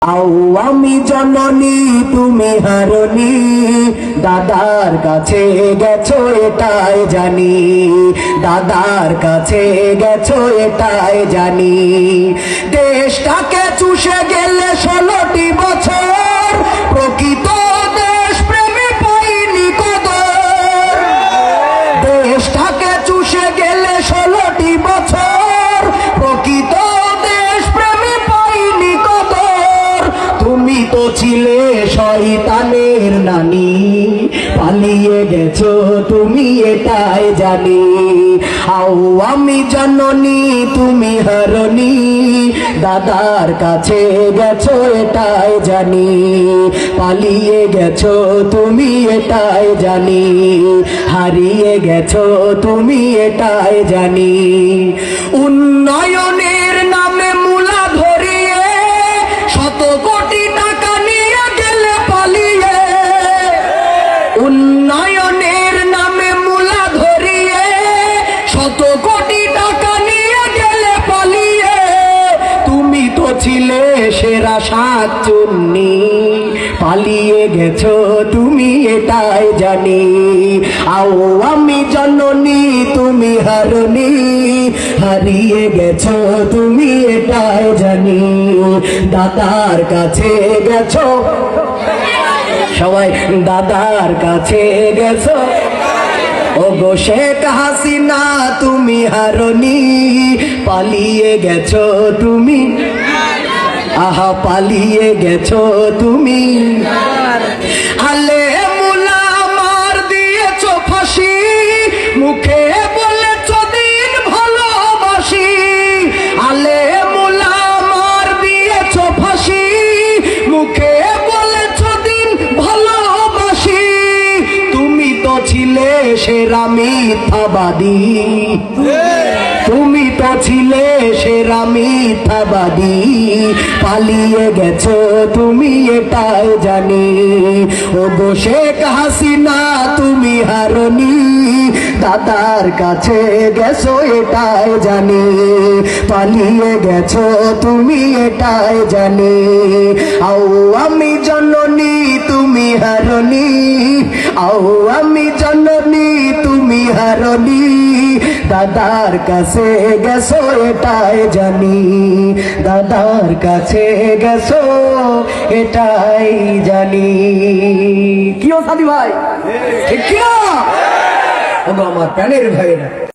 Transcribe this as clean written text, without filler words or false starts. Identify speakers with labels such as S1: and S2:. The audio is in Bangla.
S1: আমি জননী তুমি হারনি, দাদার কাছে গেছো এটাই জানি, দাদার কাছে গেছো এটাই জানি। দেশটাকে চুষে গেলে 16টি বছর, প্রকৃত দেশ প্রেমে পাইনি কদর। দেশটাকে চুষে গেলে 16টি বছর, প্রকৃত দেশ প্রেমে পাইনি কদর। তুমি তো ছিলে শয়তানের নানি, পালিয়ে গেছো তুমি এটাই জানি। আমি জননী তুমি হারনি, দাদার কাছে গেছো এটাই জানি, পালিয়ে গেছো তুমি এটাই জানি, হারিয়ে গেছো তুমি এটাই জানি। উন্নয়নের নামে মূলা ধরিয়ে শত কোটি টাকা নিয়ে গেলে পালিয়ে। উন্নয়নের নামে মূলা ধরিয়ে শত কোটি টাকা নিয়ে গেলে পালিয়ে। তুমি তো ছিলে সেরা শাকচুন্নি, পালিয়ে গেছো তুমি এটাই জানি। আমি জননী তুমি হারনি, হারিয়ে গেছো তুমি এটাই জানি, দাদার কাছে গেছো সবাই, দাদার কাছে গেছো। ওগো শেখ হাসিনা তুমি হারনি, পালিয়ে গেছো তুমি, আহা পালিয়ে গেছো তুমি। আলে মুলা মার দিয়েছো ফাঁসি, মুখে বলেছো দিন ভালোবাসি। আলে মুলা মার দিয়েছো ফাঁসি, মুখে বলেছো দিন ভালোবাসি। তুমি তো ছিলে সেরা মিথ্যাবাদী, তুমি তো ছিলে সেরা মিথ্যাবাদী, পালিয়ে গেছো তুমি এটাই জানি। ওগো শেখ হাসিনা তুমি হারনি, দাদার কাছে গেছো এটাই জানি, পালিয়ে গেছো তুমি এটাই জানি। আমি জননী তুমি হারনি, আমি জননী তুমি হারনি, দাদার কাছে গেছো এটাই জানি, দাদার কাছে গেছো এটাই জানি। কি ও সাদি ভাই, ঠিক কি না? আমার প্যানের ভাইরা।